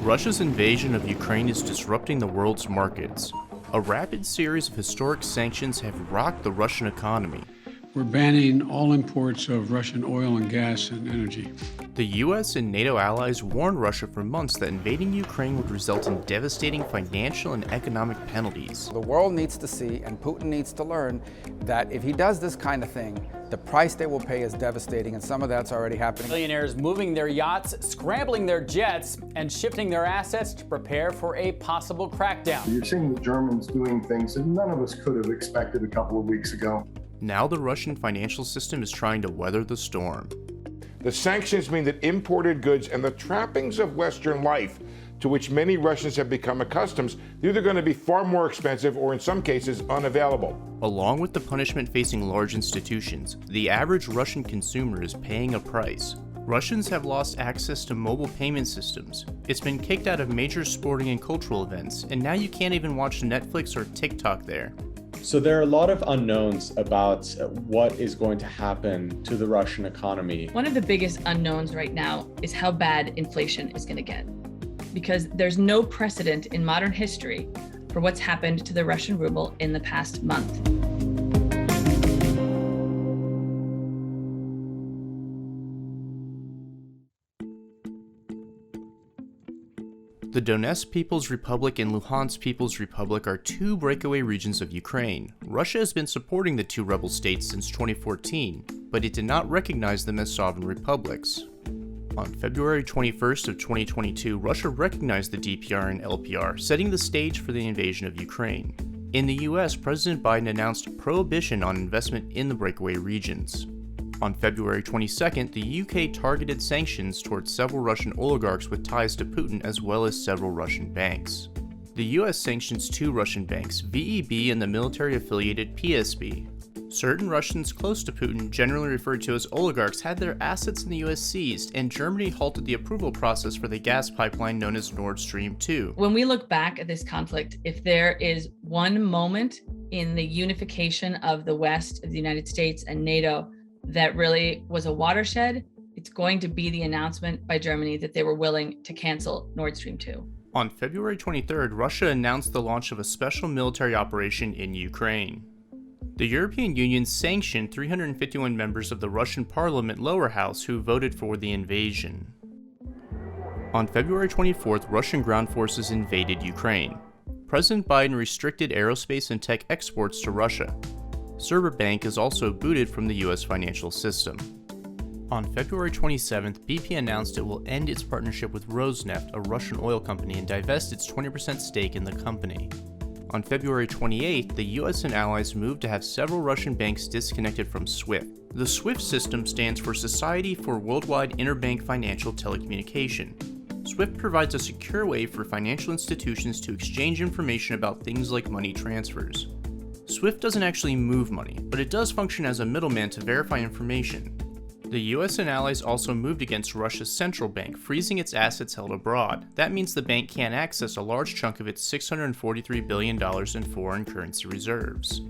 Russia's invasion of Ukraine is disrupting the world's markets. A rapid series of historic sanctions have rocked the Russian economy. We're banning all imports of Russian oil and gas and energy. The US and NATO allies warned Russia for months that invading Ukraine would result in devastating financial and economic penalties. The world needs to see, and Putin needs to learn, that if he does this kind of thing, the price they will pay is devastating, and some of that's already happening. Billionaires moving their yachts, scrambling their jets, and shifting their assets to prepare for a possible crackdown. You're seeing the Germans doing things that none of us could have expected a couple of weeks ago. Now the Russian financial system is trying to weather the storm. The sanctions mean that imported goods and the trappings of Western life, to which many Russians have become accustomed, they're either going to be far more expensive or in some cases unavailable. Along with the punishment facing large institutions, the average Russian consumer is paying a price. Russians have lost access to mobile payment systems. It's been kicked out of major sporting and cultural events, and now you can't even watch Netflix or TikTok there. So there are a lot of unknowns about what is going to happen to the Russian economy. One of the biggest unknowns right now is how bad inflation is going to get, because there's no precedent in modern history for what's happened to the Russian ruble in the past month. The Donetsk People's Republic and Luhansk People's Republic are two breakaway regions of Ukraine. Russia has been supporting the two rebel states since 2014, but it did not recognize them as sovereign republics. On February 21st of 2022, Russia recognized the DPR and LPR, setting the stage for the invasion of Ukraine. In the US, President Biden announced a prohibition on investment in the breakaway regions. On February 22nd, the UK targeted sanctions towards several Russian oligarchs with ties to Putin as well as several Russian banks. The US sanctions two Russian banks, VEB and the military-affiliated PSB. Certain Russians close to Putin, generally referred to as oligarchs, had their assets in the US seized, and Germany halted the approval process for the gas pipeline known as Nord Stream 2. When we look back at this conflict, if there is one moment in the unification of the West, of the United States and NATO, that really was a watershed, it's going to be the announcement by Germany that they were willing to cancel Nord Stream 2. On February 23rd, Russia announced the launch of a special military operation in Ukraine. The European Union sanctioned 351 members of the Russian parliament lower house who voted for the invasion. On February 24th, Russian ground forces invaded Ukraine. President Biden restricted aerospace and tech exports to Russia. Cyberbank is also booted from the US financial system. On February 27th, BP announced it will end its partnership with Rosneft, a Russian oil company, and divest its 20% stake in the company. On February 28th, the US and allies moved to have several Russian banks disconnected from SWIFT. The SWIFT system stands for Society for Worldwide Interbank Financial Telecommunication. SWIFT provides a secure way for financial institutions to exchange information about things like money transfers. SWIFT doesn't actually move money, but it does function as a middleman to verify information. The US and allies also moved against Russia's central bank, freezing its assets held abroad. That means the bank can't access a large chunk of its $643 billion in foreign currency reserves.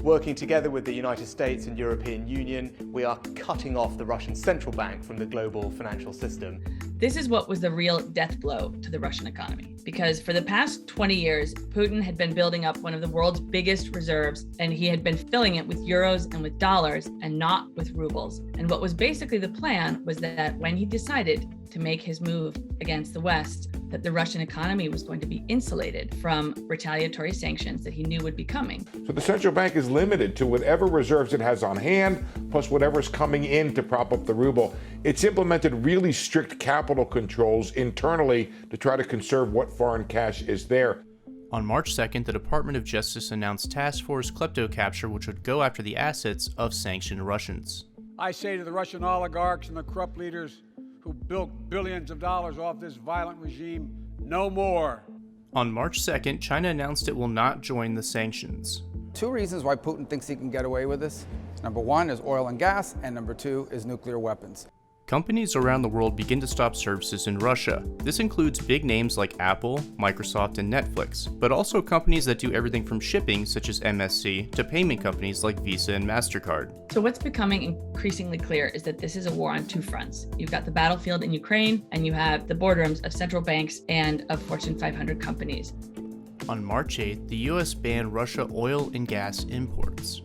Working together with the United States and European Union, we are cutting off the Russian central bank from the global financial system. This is what was the real death blow to the Russian economy, because for the past 20 years, Putin had been building up one of the world's biggest reserves, and he had been filling it with euros and with dollars and not with rubles. And what was basically the plan was that when he decided to make his move against the West, that the Russian economy was going to be insulated from retaliatory sanctions that he knew would be coming. So the central bank is limited to whatever reserves it has on hand, plus whatever's coming in to prop up the ruble. It's implemented really strict capital controls internally to try to conserve what foreign cash is there. On March 2nd, the Department of Justice announced Task Force Kleptocapture, which would go after the assets of sanctioned Russians. I say to the Russian oligarchs and the corrupt leaders who built billions of dollars off this violent regime, no more. On March 2nd, China announced it will not join the sanctions. Two reasons why Putin thinks he can get away with this. Number one is oil and gas, and number two is nuclear weapons. Companies around the world begin to stop services in Russia. This includes big names like Apple, Microsoft, and Netflix, but also companies that do everything from shipping, such as MSC, to payment companies like Visa and MasterCard. So what's becoming increasingly clear is that this is a war on two fronts. You've got the battlefield in Ukraine, and you have the boardrooms of central banks and of Fortune 500 companies. On March 8th, the US banned Russia oil and gas imports.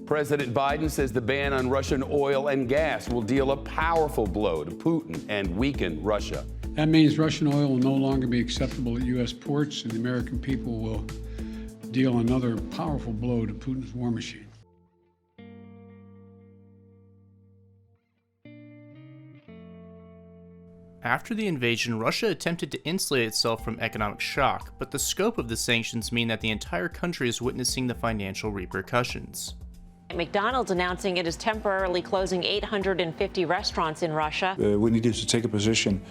President Biden says the ban on Russian oil and gas will deal a powerful blow to Putin and weaken Russia. That means Russian oil will no longer be acceptable at U.S. ports, and the American people will deal another powerful blow to Putin's war machine. After the invasion, Russia attempted to insulate itself from economic shock, but the scope of the sanctions mean that the entire country is witnessing the financial repercussions. McDonald's announcing it is temporarily closing 850 restaurants in Russia. We needed to take a position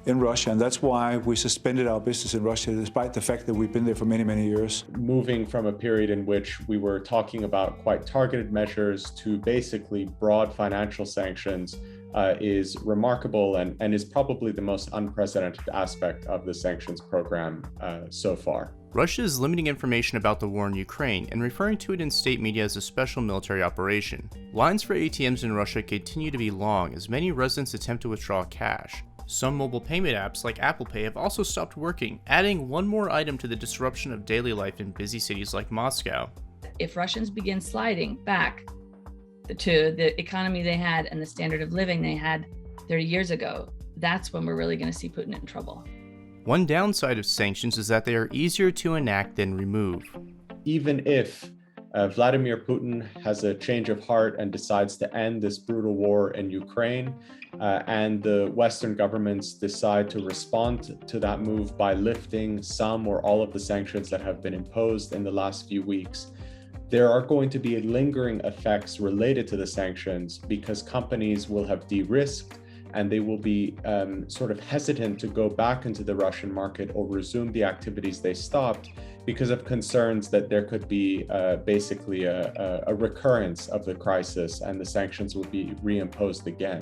in Russia, and that's why we suspended our business in Russia, despite the fact that we've been there for many, many years. Moving from a period in which we were talking about quite targeted measures to basically broad financial sanctions is remarkable and is probably the most unprecedented aspect of the sanctions program so far. Russia is limiting information about the war in Ukraine and referring to it in state media as a special military operation. Lines for ATMs in Russia continue to be long as many residents attempt to withdraw cash. Some mobile payment apps like Apple Pay have also stopped working, adding one more item to the disruption of daily life in busy cities like Moscow. If Russians begin sliding back to the economy they had and the standard of living they had 30 years ago, that's when we're really going to see Putin in trouble. One downside of sanctions is that they are easier to enact than remove. Even if Vladimir Putin has a change of heart and decides to end this brutal war in Ukraine, and the Western governments decide to respond to that move by lifting some or all of the sanctions that have been imposed in the last few weeks, there are going to be lingering effects related to the sanctions because companies will have de-risked and they will be sort of hesitant to go back into the Russian market or resume the activities they stopped because of concerns that there could be basically a recurrence of the crisis and the sanctions will be reimposed again.